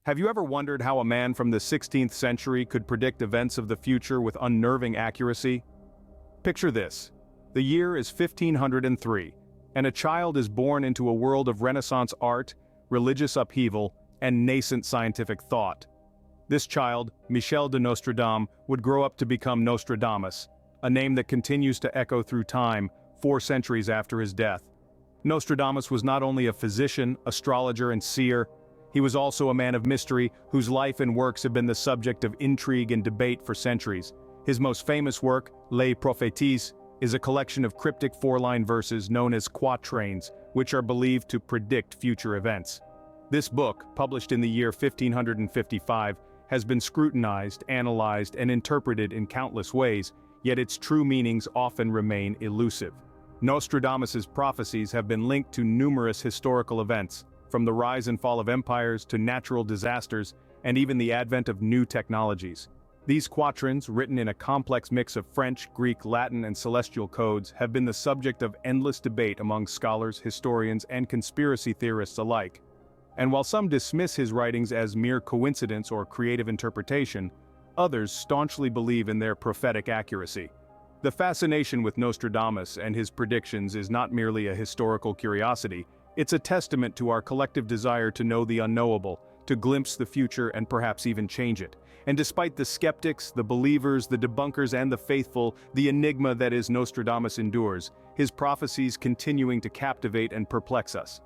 Have you ever wondered how a man from the 16th century could predict events of the future with unnerving accuracy? Picture this. The year is 1503, and a child is born into a world of Renaissance art, religious upheaval, and nascent scientific thought. This child, Michel de Nostradamus, would grow up to become Nostradamus, a name that continues to echo through time, 4 centuries after his death. Nostradamus was not only a physician, astrologer, and seer, he was also a man of mystery whose life and works have been the subject of intrigue and debate for centuries. His most famous work, Les Prophéties, is a collection of cryptic 4-line verses known as quatrains, which are believed to predict future events. This book, published in the year 1555, has been scrutinized, analyzed, and interpreted in countless ways, yet its true meanings often remain elusive. Nostradamus's prophecies have been linked to numerous historical events, from the rise and fall of empires to natural disasters, and even the advent of new technologies. These quatrains, written in a complex mix of French, Greek, Latin, and celestial codes, have been the subject of endless debate among scholars, historians, and conspiracy theorists alike. And while some dismiss his writings as mere coincidence or creative interpretation, others staunchly believe in their prophetic accuracy. The fascination with Nostradamus and his predictions is not merely a historical curiosity, it's a testament to our collective desire to know the unknowable, to glimpse the future and perhaps even change it. And despite the skeptics, the believers, the debunkers, and the faithful, the enigma that is Nostradamus endures, his prophecies continuing to captivate and perplex us.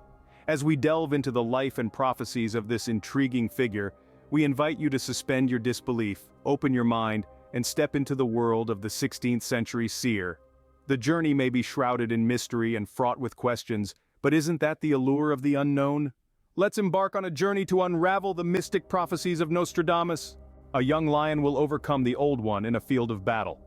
As we delve into the life and prophecies of this intriguing figure, we invite you to suspend your disbelief, open your mind, and step into the world of the 16th century seer. The journey may be shrouded in mystery and fraught with questions, but isn't that the allure of the unknown? Let's embark on a journey to unravel the mystic prophecies of Nostradamus. A young lion will overcome the old one in a field of battle.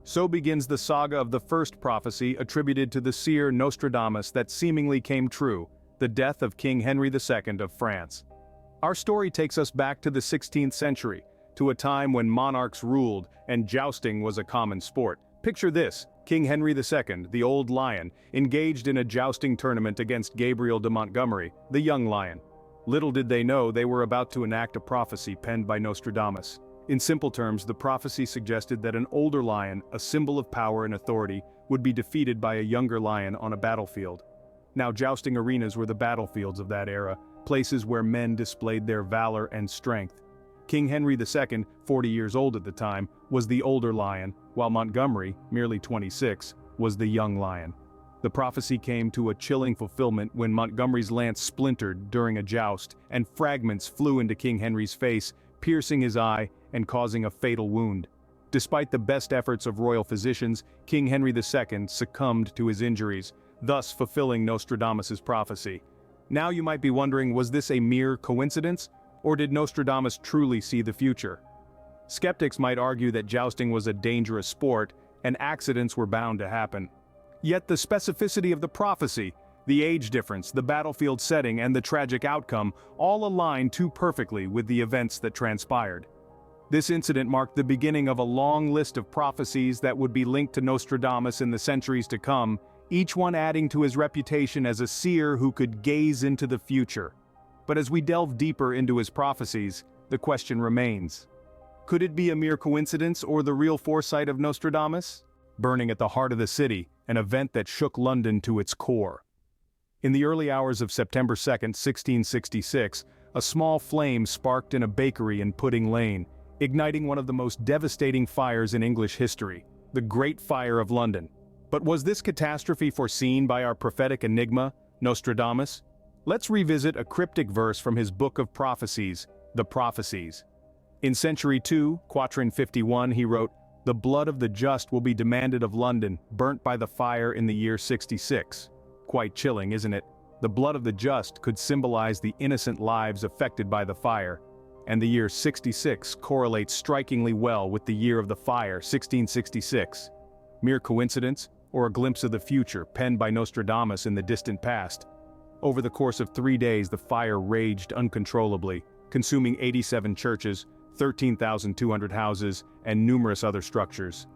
So begins the saga of the first prophecy attributed to the seer Nostradamus that seemingly came true, the death of King Henry II of France. Our story takes us back to the 16th century, to a time when monarchs ruled and jousting was a common sport. Picture this. King Henry II, the Old Lion, engaged in a jousting tournament against Gabriel de Montgomery, the Young Lion. Little did they know they were about to enact a prophecy penned by Nostradamus. In simple terms, the prophecy suggested that an older lion, a symbol of power and authority, would be defeated by a younger lion on a battlefield. Now, jousting arenas were the battlefields of that era, places where men displayed their valor and strength. King Henry II, 40 years old at the time, was the older lion, while Montgomery, merely 26, was the young lion. The prophecy came to a chilling fulfillment when Montgomery's lance splintered during a joust, and fragments flew into King Henry's face, piercing his eye and causing a fatal wound. Despite the best efforts of royal physicians, King Henry II succumbed to his injuries, thus fulfilling Nostradamus's prophecy. Now you might be wondering, was this a mere coincidence? Or did Nostradamus truly see the future? Skeptics might argue that jousting was a dangerous sport, and accidents were bound to happen. Yet the specificity of the prophecy, the age difference, the battlefield setting, and the tragic outcome all align too perfectly with the events that transpired. This incident marked the beginning of a long list of prophecies that would be linked to Nostradamus in the centuries to come, each one adding to his reputation as a seer who could gaze into the future. But as we delve deeper into his prophecies, the question remains. Could it be a mere coincidence or the real foresight of Nostradamus? Burning at the heart of the city, an event that shook London to its core. In the early hours of September 2, 1666, a small flame sparked in a bakery in Pudding Lane, igniting one of the most devastating fires in English history, the Great Fire of London. But was this catastrophe foreseen by our prophetic enigma, Nostradamus? Let's revisit a cryptic verse from his book of prophecies, the Prophecies. In Century 2, Quatrain 51, he wrote, "The blood of the just will be demanded of London, burnt by the fire in the year 66. Quite chilling, isn't it? The blood of the just could symbolize the innocent lives affected by the fire, and the year 66 correlates strikingly well with the year of the fire, 1666. Mere coincidence, or a glimpse of the future penned by Nostradamus in the distant past? Over the course of 3 days, the fire raged uncontrollably, consuming 87 churches, 13,200 houses, and numerous other structures.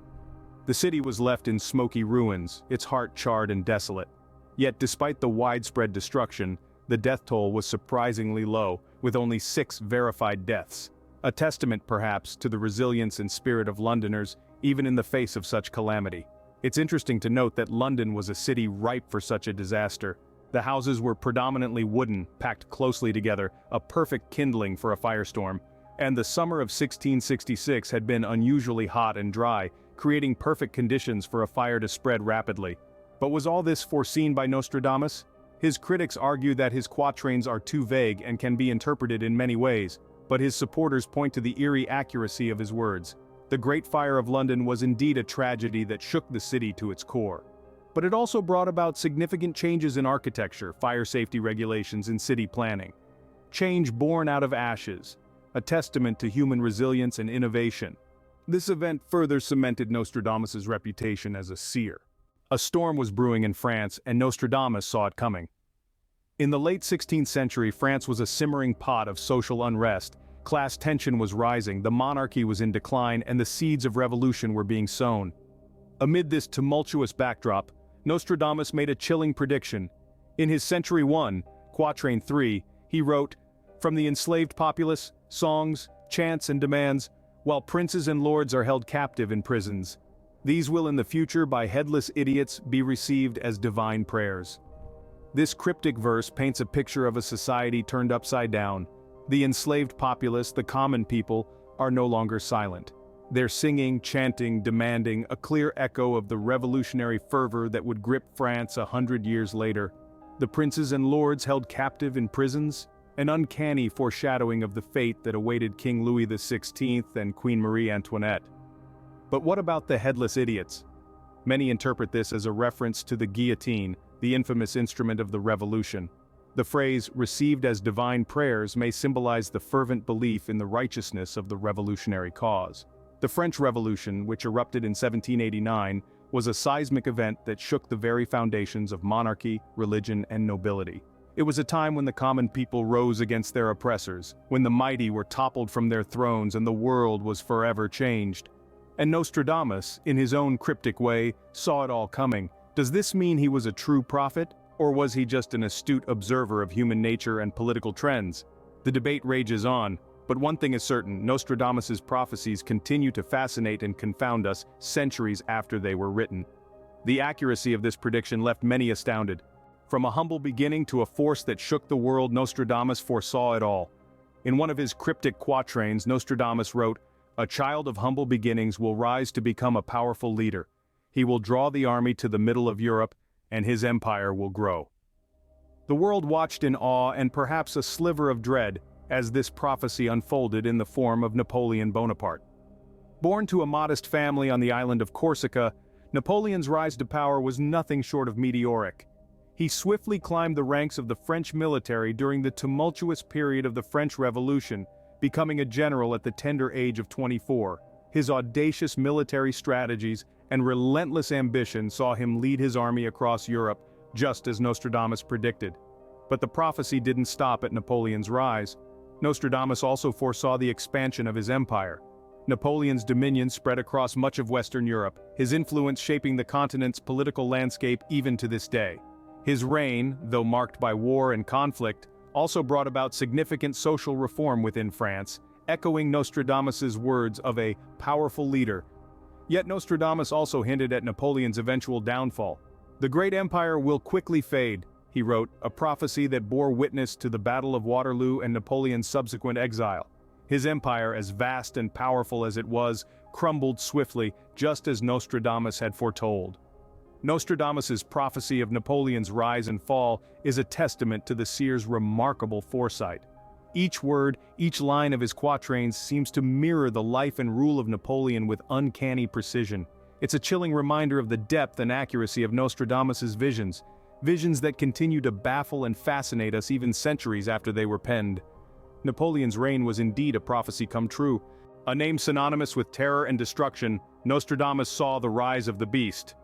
The city was left in smoky ruins, its heart charred and desolate. Yet despite the widespread destruction, the death toll was surprisingly low, with only 6 verified deaths. A testament, perhaps, to the resilience and spirit of Londoners, even in the face of such calamity. It's interesting to note that London was a city ripe for such a disaster. The houses were predominantly wooden, packed closely together, a perfect kindling for a firestorm. And the summer of 1666 had been unusually hot and dry, creating perfect conditions for a fire to spread rapidly. But was all this foreseen by Nostradamus? His critics argue that his quatrains are too vague and can be interpreted in many ways, but his supporters point to the eerie accuracy of his words. The Great Fire of London was indeed a tragedy that shook the city to its core. But it also brought about significant changes in architecture, fire safety regulations, and city planning. Change born out of ashes, a testament to human resilience and innovation. This event further cemented Nostradamus' reputation as a seer. A storm was brewing in France, and Nostradamus saw it coming. In the late 16th century, France was a simmering pot of social unrest. Class tension was rising, the monarchy was in decline, and the seeds of revolution were being sown. Amid this tumultuous backdrop, Nostradamus made a chilling prediction. In his Century 1, Quatrain 3, he wrote, "From the enslaved populace, songs, chants and demands, while princes and lords are held captive in prisons. These will in the future by headless idiots be received as divine prayers." This cryptic verse paints a picture of a society turned upside down. The enslaved populace, the common people, are no longer silent. They're singing, chanting, demanding, a clear echo of the revolutionary fervor that would grip France 100 years later. The princes and lords held captive in prisons, an uncanny foreshadowing of the fate that awaited King Louis XVI and Queen Marie Antoinette. But what about the headless idiots? Many interpret this as a reference to the guillotine, the infamous instrument of the revolution. The phrase, "received as divine prayers," may symbolize the fervent belief in the righteousness of the revolutionary cause. The French Revolution, which erupted in 1789, was a seismic event that shook the very foundations of monarchy, religion, and nobility. It was a time when the common people rose against their oppressors, when the mighty were toppled from their thrones and the world was forever changed. And Nostradamus, in his own cryptic way, saw it all coming. Does this mean he was a true prophet, or was he just an astute observer of human nature and political trends? The debate rages on, but one thing is certain: Nostradamus' prophecies continue to fascinate and confound us centuries after they were written. The accuracy of this prediction left many astounded. From a humble beginning to a force that shook the world, Nostradamus foresaw it all. In one of his cryptic quatrains, Nostradamus wrote, "A child of humble beginnings will rise to become a powerful leader. He will draw the army to the middle of Europe, and his empire will grow." The world watched in awe and perhaps a sliver of dread as this prophecy unfolded in the form of Napoleon Bonaparte. Born to a modest family on the island of Corsica, Napoleon's rise to power was nothing short of meteoric. He swiftly climbed the ranks of the French military during the tumultuous period of the French Revolution, becoming a general at the tender age of 24. His audacious military strategies and relentless ambition saw him lead his army across Europe, just as Nostradamus predicted. But the prophecy didn't stop at Napoleon's rise. Nostradamus also foresaw the expansion of his empire. Napoleon's dominion spread across much of Western Europe, his influence shaping the continent's political landscape even to this day. His reign, though marked by war and conflict, also brought about significant social reform within France, echoing Nostradamus' words of a powerful leader. Yet Nostradamus also hinted at Napoleon's eventual downfall. "The great empire will quickly fade," he wrote, a prophecy that bore witness to the Battle of Waterloo and Napoleon's subsequent exile. His empire, as vast and powerful as it was, crumbled swiftly, just as Nostradamus had foretold. Nostradamus' prophecy of Napoleon's rise and fall is a testament to the seer's remarkable foresight. Each word, each line of his quatrains seems to mirror the life and rule of Napoleon with uncanny precision. It's a chilling reminder of the depth and accuracy of Nostradamus' visions, visions that continue to baffle and fascinate us even centuries after they were penned. Napoleon's reign was indeed a prophecy come true. A name synonymous with terror and destruction, Nostradamus saw the rise of the beast.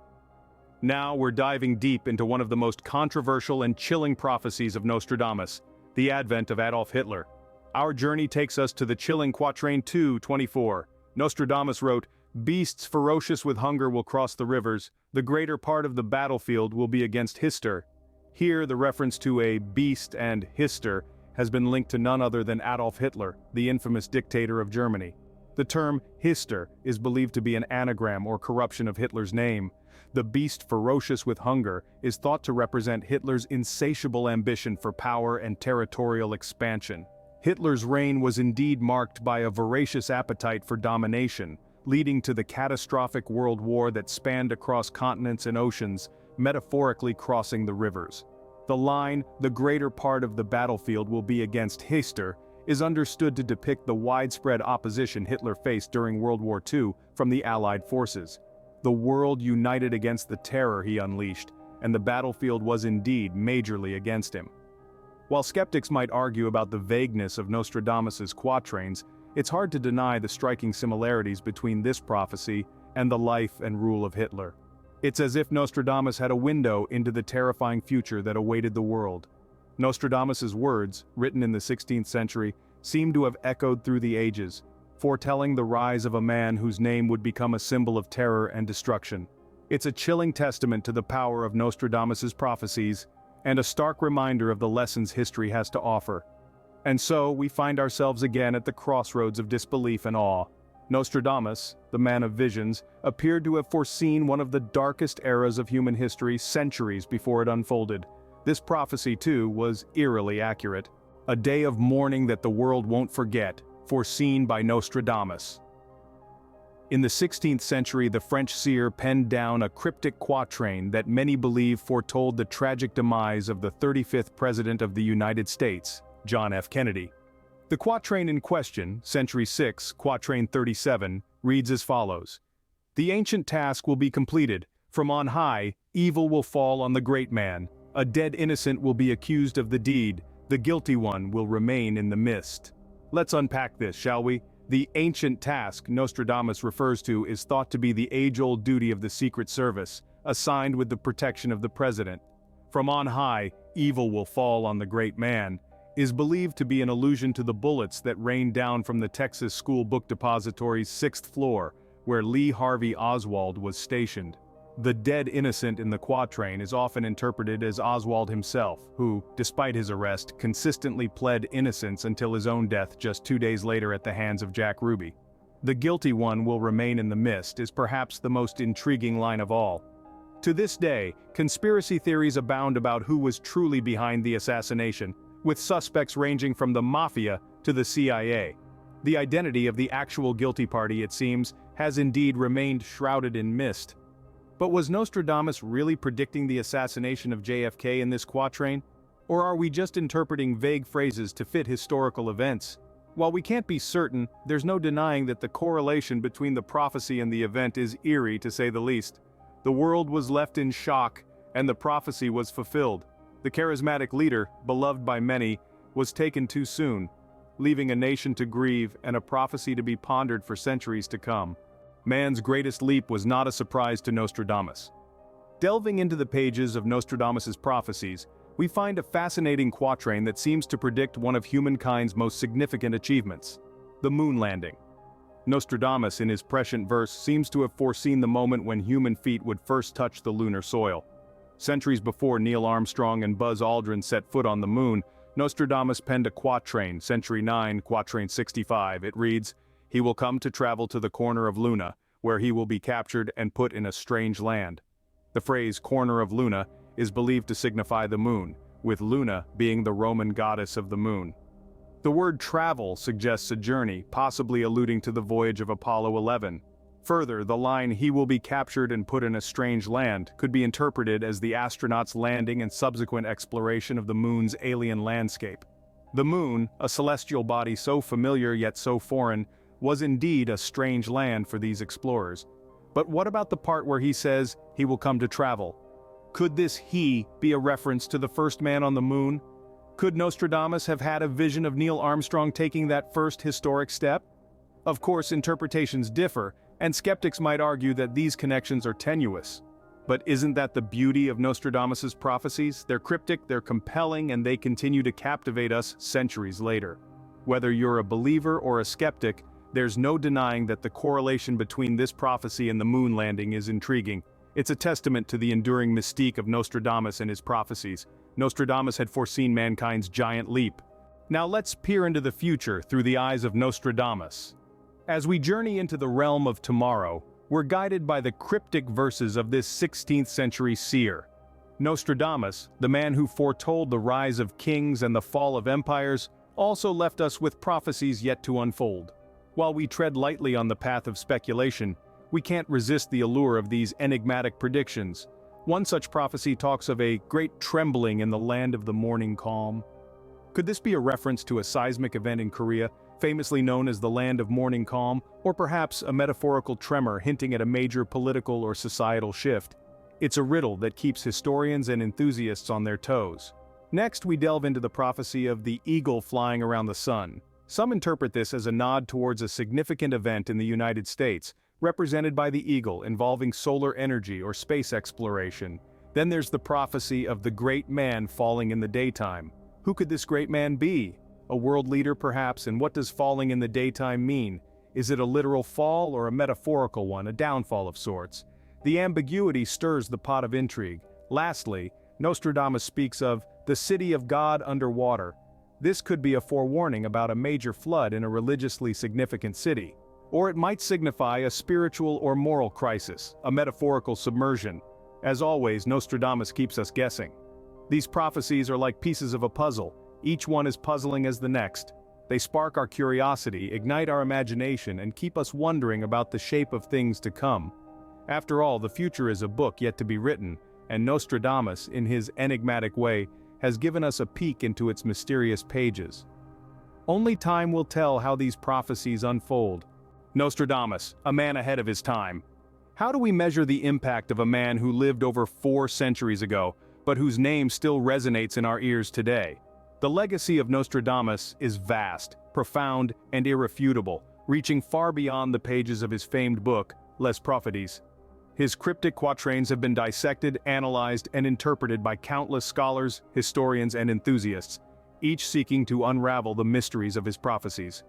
Now we're diving deep into one of the most controversial and chilling prophecies of Nostradamus, the advent of Adolf Hitler. Our journey takes us to the chilling Quatrain 2:24. Nostradamus wrote, "Beasts ferocious with hunger will cross the rivers, the greater part of the battlefield will be against Hister." Here, the reference to a beast and Hister has been linked to none other than Adolf Hitler, the infamous dictator of Germany. The term Hister is believed to be an anagram or corruption of Hitler's name. The beast ferocious with hunger is thought to represent Hitler's insatiable ambition for power and territorial expansion. Hitler's reign was indeed marked by a voracious appetite for domination, leading to the catastrophic world war that spanned across continents and oceans, metaphorically crossing the rivers. The line, "the greater part of the battlefield will be against Hister," is understood to depict the widespread opposition Hitler faced during World War II from the Allied forces. The world united against the terror he unleashed, and the battlefield was indeed majorly against him. While skeptics might argue about the vagueness of Nostradamus's quatrains, it's hard to deny the striking similarities between this prophecy and the life and rule of Hitler. It's as if Nostradamus had a window into the terrifying future that awaited the world. Nostradamus's words, written in the 16th century, seem to have echoed through the ages, foretelling the rise of a man whose name would become a symbol of terror and destruction. It's a chilling testament to the power of Nostradamus's prophecies, and a stark reminder of the lessons history has to offer. And so, we find ourselves again at the crossroads of disbelief and awe. Nostradamus, the man of visions, appeared to have foreseen one of the darkest eras of human history centuries before it unfolded. This prophecy, too, was eerily accurate. A day of mourning that the world won't forget, foreseen by Nostradamus. In the 16th century, the French seer penned down a cryptic quatrain that many believe foretold the tragic demise of the 35th President of the United States, John F. Kennedy. The quatrain in question, Century 6, Quatrain 37, reads as follows: "The ancient task will be completed. From on high, evil will fall on the great man. A dead innocent will be accused of the deed. The guilty one will remain in the mist." Let's unpack this, shall we? The ancient task Nostradamus refers to is thought to be the age-old duty of the Secret Service, assigned with the protection of the president. From on high, evil will fall on the great man, is believed to be an allusion to the bullets that rained down from the Texas School Book Depository's 6th floor, where Lee Harvey Oswald was stationed. The dead innocent in the quatrain is often interpreted as Oswald himself, who, despite his arrest, consistently pled innocence until his own death just 2 days later at the hands of Jack Ruby. "The guilty one will remain in the mist" is perhaps the most intriguing line of all. To this day, conspiracy theories abound about who was truly behind the assassination, with suspects ranging from the Mafia to the CIA. The identity of the actual guilty party, it seems, has indeed remained shrouded in mist. But was Nostradamus really predicting the assassination of JFK in this quatrain? Or are we just interpreting vague phrases to fit historical events? While we can't be certain, there's no denying that the correlation between the prophecy and the event is eerie to say the least. The world was left in shock, and the prophecy was fulfilled. The charismatic leader, beloved by many, was taken too soon, leaving a nation to grieve and a prophecy to be pondered for centuries to come. Man's greatest leap was not a surprise to Nostradamus. Delving into the pages of Nostradamus's prophecies, we find a fascinating quatrain that seems to predict one of humankind's most significant achievements: the moon landing. Nostradamus, in his prescient verse, seems to have foreseen the moment when human feet would first touch the lunar soil. Centuries before Neil Armstrong and Buzz Aldrin set foot on the moon, Nostradamus penned a quatrain, Century 9, Quatrain 65. It reads, "He will come to travel to the corner of Luna, where he will be captured and put in a strange land." The phrase "corner of Luna" is believed to signify the moon, with Luna being the Roman goddess of the moon. The word travel suggests a journey, possibly alluding to the voyage of Apollo 11. Further, the line "he will be captured and put in a strange land" could be interpreted as the astronauts' landing and subsequent exploration of the moon's alien landscape. The moon, a celestial body so familiar yet so foreign, was indeed a strange land for these explorers. But what about the part where he says he will come to travel? Could this "he" be a reference to the first man on the moon? Could Nostradamus have had a vision of Neil Armstrong taking that first historic step? Of course, interpretations differ, and skeptics might argue that these connections are tenuous. But isn't that the beauty of Nostradamus's prophecies? They're cryptic, they're compelling, and they continue to captivate us centuries later. Whether you're a believer or a skeptic, there's no denying that the correlation between this prophecy and the moon landing is intriguing. It's a testament to the enduring mystique of Nostradamus and his prophecies. Nostradamus had foreseen mankind's giant leap. Now let's peer into the future through the eyes of Nostradamus. As we journey into the realm of tomorrow, we're guided by the cryptic verses of this 16th century seer. Nostradamus, the man who foretold the rise of kings and the fall of empires, also left us with prophecies yet to unfold. While we tread lightly on the path of speculation, we can't resist the allure of these enigmatic predictions. One such prophecy talks of a great trembling in the land of the morning calm. Could this be a reference to a seismic event in Korea, famously known as the land of morning calm, or perhaps a metaphorical tremor hinting at a major political or societal shift? It's a riddle that keeps historians and enthusiasts on their toes. Next, we delve into the prophecy of the eagle flying around the sun. Some interpret this as a nod towards a significant event in the United States, represented by the eagle involving solar energy or space exploration. Then there's the prophecy of the great man falling in the daytime. Who could this great man be? A world leader perhaps, and what does falling in the daytime mean? Is it a literal fall or a metaphorical one, a downfall of sorts? The ambiguity stirs the pot of intrigue. Lastly, Nostradamus speaks of the city of God underwater. This could be a forewarning about a major flood in a religiously significant city. Or it might signify a spiritual or moral crisis, a metaphorical submersion. As always, Nostradamus keeps us guessing. These prophecies are like pieces of a puzzle, each one as puzzling as the next. They spark our curiosity, ignite our imagination, and keep us wondering about the shape of things to come. After all, the future is a book yet to be written, and Nostradamus, in his enigmatic way, has given us a peek into its mysterious pages. Only time will tell how these prophecies unfold. Nostradamus, a man ahead of his time. How do we measure the impact of a man who lived over 4 centuries ago, but whose name still resonates in our ears today? The legacy of Nostradamus is vast, profound, and irrefutable, reaching far beyond the pages of his famed book, Les Prophéties. His cryptic quatrains have been dissected, analyzed, and interpreted by countless scholars, historians, and enthusiasts, each seeking to unravel the mysteries of his prophecies.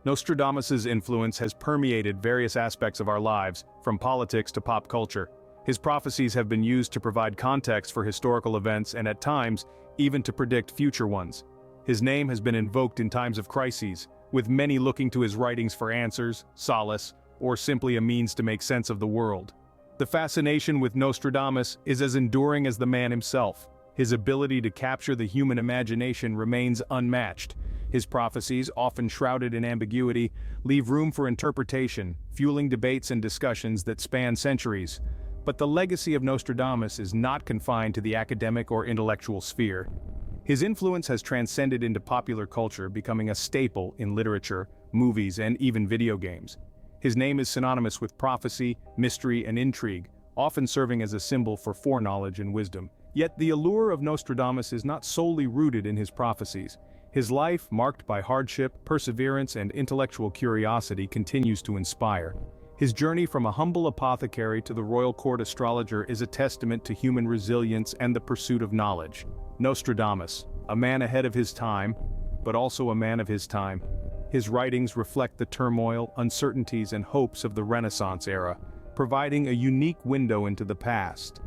Nostradamus's influence has permeated various aspects of our lives, from politics to pop culture. His prophecies have been used to provide context for historical events and at times, even to predict future ones. His name has been invoked in times of crises, with many looking to his writings for answers, solace, or simply a means to make sense of the world. The fascination with Nostradamus is as enduring as the man himself. His ability to capture the human imagination remains unmatched. His prophecies, often shrouded in ambiguity, leave room for interpretation, fueling debates and discussions that span centuries. But the legacy of Nostradamus is not confined to the academic or intellectual sphere. His influence has transcended into popular culture, becoming a staple in literature, movies, and even video games. His name is synonymous with prophecy, mystery, and intrigue, often serving as a symbol for foreknowledge and wisdom. Yet the allure of Nostradamus is not solely rooted in his prophecies. His life, marked by hardship, perseverance, and intellectual curiosity, continues to inspire. His journey from a humble apothecary to the royal court astrologer is a testament to human resilience and the pursuit of knowledge. Nostradamus, a man ahead of his time, but also a man of his time. His writings reflect the turmoil, uncertainties, and hopes of the Renaissance era, providing a unique window into the past.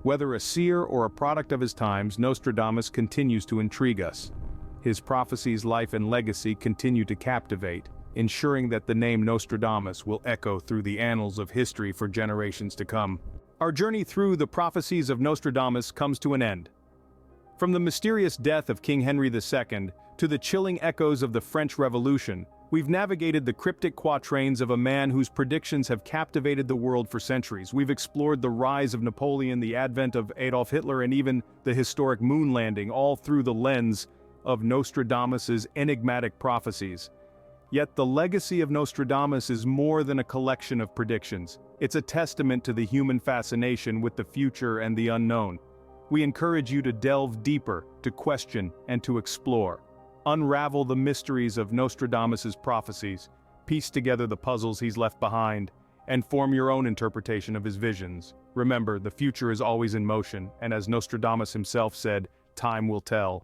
Whether a seer or a product of his times, Nostradamus continues to intrigue us. His prophecies, life, and legacy continue to captivate, ensuring that the name Nostradamus will echo through the annals of history for generations to come. Our journey through the prophecies of Nostradamus comes to an end. From the mysterious death of King Henry II to the chilling echoes of the French Revolution, we've navigated the cryptic quatrains of a man whose predictions have captivated the world for centuries. We've explored the rise of Napoleon, the advent of Adolf Hitler, and even the historic moon landing, all through the lens of Nostradamus's enigmatic prophecies. Yet the legacy of Nostradamus is more than a collection of predictions. It's a testament to the human fascination with the future and the unknown. We encourage you to delve deeper, to question, and to explore. Unravel the mysteries of Nostradamus's prophecies, piece together the puzzles he's left behind, and form your own interpretation of his visions. Remember, the future is always in motion, and as Nostradamus himself said, time will tell.